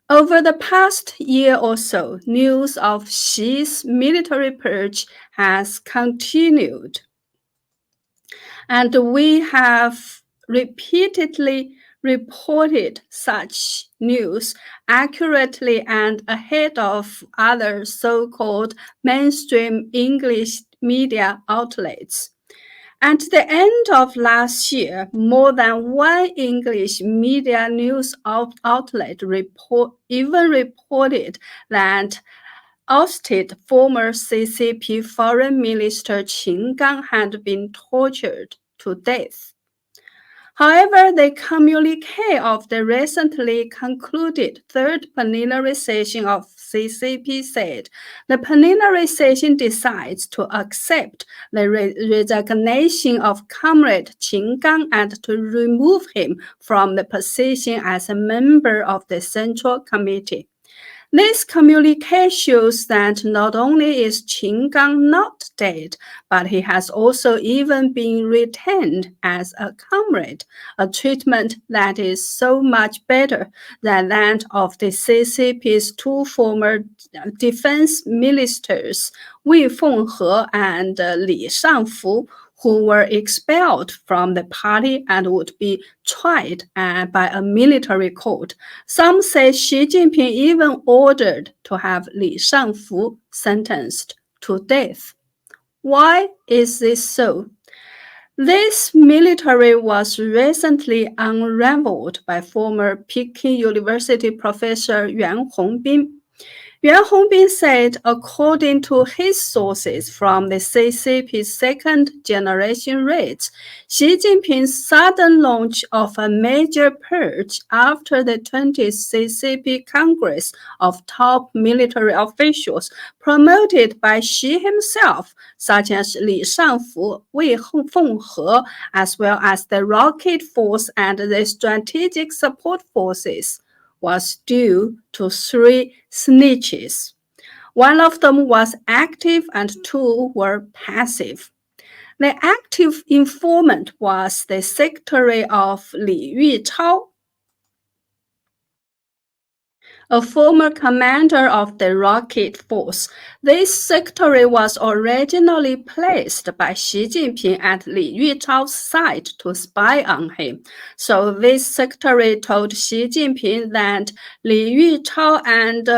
Over the past year or so, news of Xi's military purge has continued. And we have repeatedly reported such news accurately and ahead of other so-called mainstream English media outlets. At the end of last year, more than one English media news outlet reported that ousted former CCP Foreign Minister Qin Gang had been tortured to death. However, the communique of the recently concluded third plenary session of CCP said the plenary session decides to accept the resignation of Comrade Qin Gang and to remove him from the position as a member of the Central Committee. This communique shows that not only is Qin Gang not dead, but he has also even been retained as a comrade, a treatment that is so much better than that of the CCP's two former defense ministers, Wei Fenghe and Li Shangfu, who were expelled from the party and would be tried by a military court. Some say Xi Jinping even ordered to have Li Shangfu sentenced to death. Why is this so? This military was recently unraveled by former Peking University professor Yuan Hongbin. Yuan Hongbin said, according to his sources from the CCP's second-generation raids, Xi Jinping's sudden launch of a major purge after the 20th CCP Congress of top military officials promoted by Xi himself, such as Li Shangfu, Wei Fenghe, as well as the Rocket Force and the Strategic Support Forces, was due to three snitches. One of them was active and two were passive. The active informant was the secretary of Li Yuchao, a former commander of the Rocket Force. This secretary was originally placed by Xi Jinping at Li Yuchao's side to spy on him. So this secretary told Xi Jinping that Li Yuchao and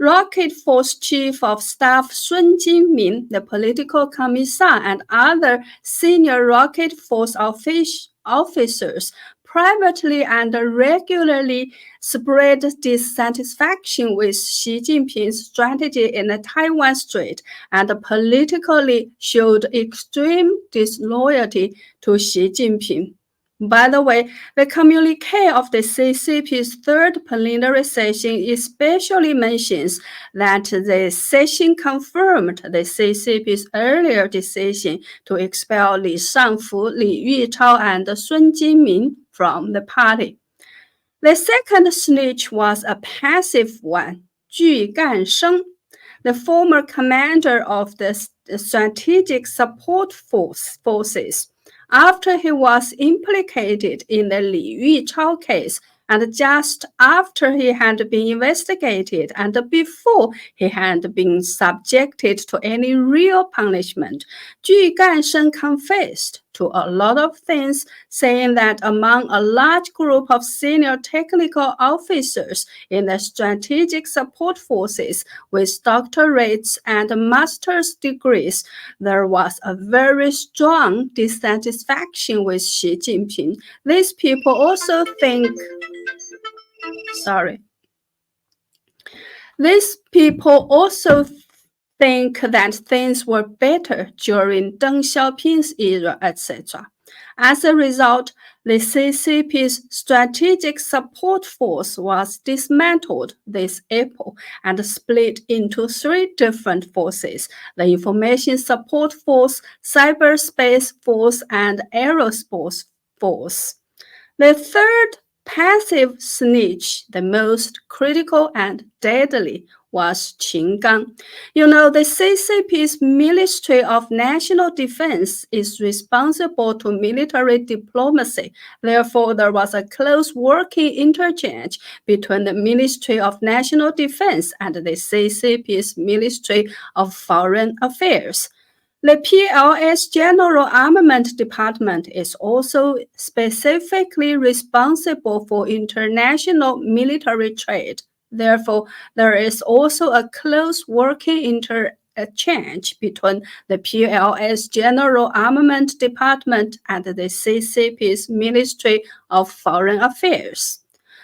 Rocket Force Chief of Staff Sun Jinmin, the political commissar, and other senior Rocket Force officers privately and regularly spread dissatisfaction with Xi Jinping's strategy in the Taiwan Strait and politically showed extreme disloyalty to Xi Jinping. By the way, the communique of the CCP's third plenary session especially mentions that the session confirmed the CCP's earlier decision to expel Li Shangfu, Li Yuchao, and Sun Jinmin from the party. The second snitch was a passive one, Qin Gang, the former commander of the Strategic Support Forces. After he was implicated in the Li Yuchao case, and just after he had been investigated and before he had been subjected to any real punishment, Qin Gang confessed to a lot of things, saying that among a large group of senior technical officers in the strategic support forces with doctorates and master's degrees, there was a very strong dissatisfaction with Xi Jinping. These people also think These people also think that things were better during Deng Xiaoping's era, etc. As a result, the CCP's strategic support force was dismantled this April and split into three different forces: the Information Support Force, Cyberspace Force, and Aerospace Force. The third passive snitch, the most critical and deadly, was Qin Gang. You know, the CCP's Ministry of National Defense is responsible to military diplomacy. Therefore, there was a close working interchange between the Ministry of National Defense and the CCP's Ministry of Foreign Affairs. The PLS General Armament Department is also specifically responsible for international military trade. Therefore, there is also a close working interchange between the PLS General Armament Department and the CCP's Ministry of Foreign Affairs.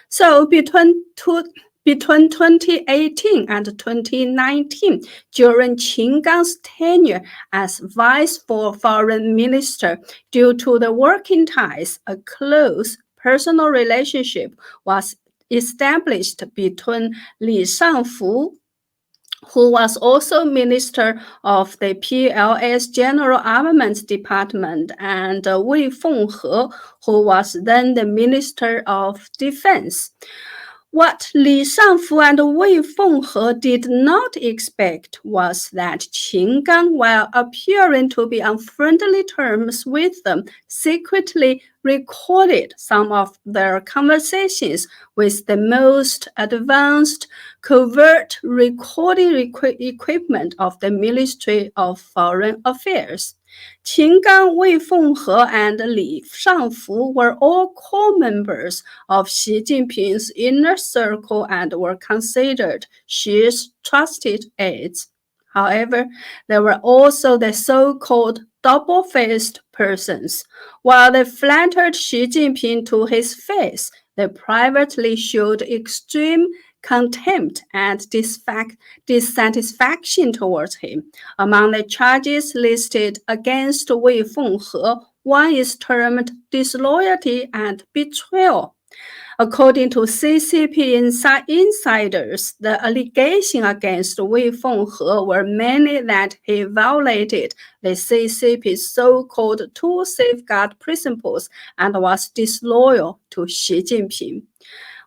So between 2018 and 2019, during Qin Gang's tenure as Vice Foreign Minister, due to the working ties, a close personal relationship was established between Li Shangfu, who was also Minister of the PLS General Armaments Department, and Wei Fenghe, who was then the Minister of Defense. What Li Shangfu and Wei Fenghe did not expect was that Qin Gang, while appearing to be on friendly terms with them, secretly recorded some of their conversations with the most advanced covert recording equipment of the Ministry of Foreign Affairs. Qin Gang, Wei Fenghe, and Li Shangfu were all core members of Xi Jinping's inner circle and were considered Xi's trusted aides. However, there were also the so-called double-faced persons. While they flattered Xi Jinping to his face, they privately showed extreme contempt and dissatisfaction towards him. Among the charges listed against Wei Fenghe, one is termed disloyalty and betrayal. According to CCP insiders, the allegations against Wei Fenghe were mainly that he violated the CCP's so-called two safeguard principles and was disloyal to Xi Jinping.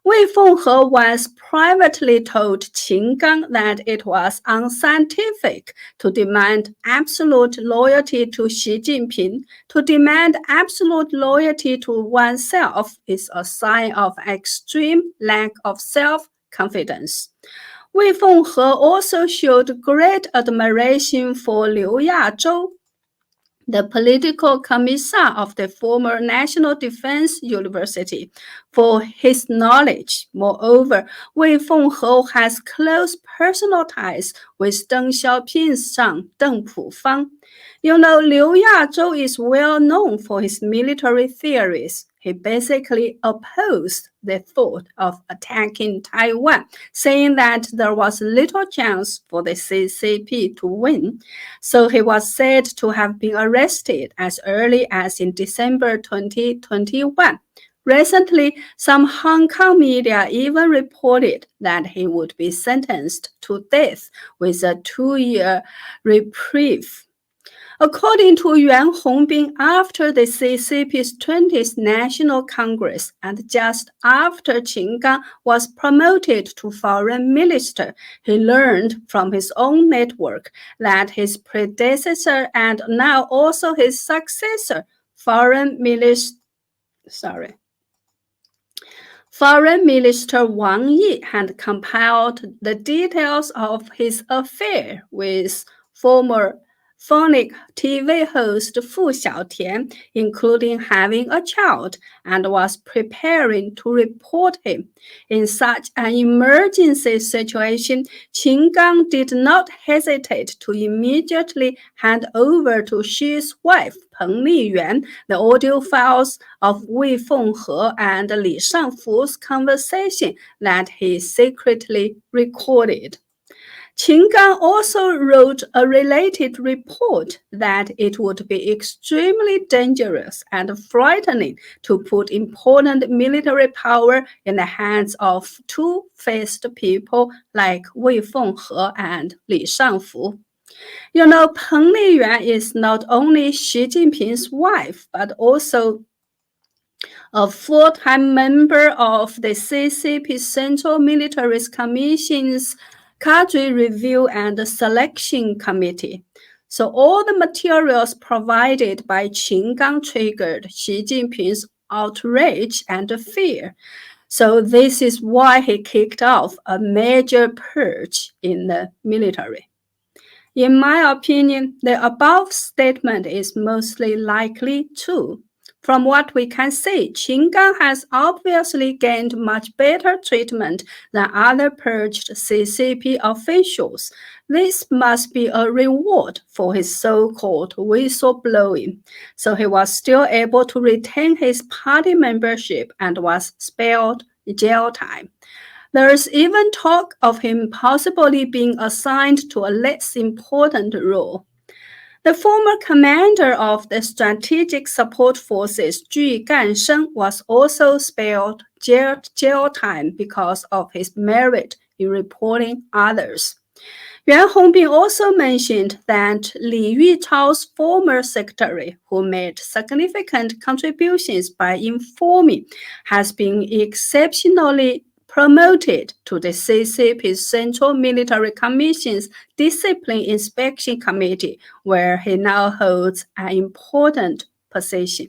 Wei Fenghe once privately told Qin Gang that it was unscientific to demand absolute loyalty to Xi Jinping. To demand absolute loyalty to oneself is a sign of extreme lack of self-confidence. Wei Fenghe also showed great admiration for Liu Yazhou, the political commissar of the former National Defense University, for his knowledge. Moreover, Wei Fenghe has close personal ties with Deng Xiaoping's son, Deng Pufang. You know, Liu Yazhou is well known for his military theories. He basically opposed the thought of attacking Taiwan, saying that there was little chance for the CCP to win. So he was said to have been arrested as early as in December 2021. Recently, some Hong Kong media even reported that he would be sentenced to death with a 2-year reprieve. According to Yuan Hongbin, after the CCP's 20th National Congress and just after Qin Gang was promoted to foreign minister, he learned from his own network that his predecessor and now also his successor, Foreign Minister Wang Yi had compiled the details of his affair with former phonic TV host Fu Xiaotian, including having a child, and was preparing to report him. In such an emergency situation, Qin Gang did not hesitate to immediately hand over to Xi's wife, Peng Liyuan, the audio files of Wei Fenghe and Li Shangfu's conversation that he secretly recorded. Qin Gang also wrote a related report that it would be extremely dangerous and frightening to put important military power in the hands of two-faced people like Wei Fenghe and Li Shangfu. You know, Peng Liyuan is not only Xi Jinping's wife, but also a full-time member of the CCP Central Military Commission's Cadre Review and Selection Committee. So all the materials provided by Qin Gang triggered Xi Jinping's outrage and fear. So this is why he kicked off a major purge in the military. In my opinion, the above statement is mostly likely true. From what we can see, Qin Gang has obviously gained much better treatment than other purged CCP officials. This must be a reward for his so-called whistleblowing. So he was still able to retain his party membership and was spared jail time. There is even talk of him possibly being assigned to a less important role. The former commander of the Strategic Support Forces, Ju Gansheng, was also spared jail time because of his merit in reporting others. Yuan Hongbin also mentioned that Li Yuchao's former secretary, who made significant contributions by informing, has been exceptionally promoted to the CCP's Central Military Commission's Discipline Inspection Committee, where he now holds an important position.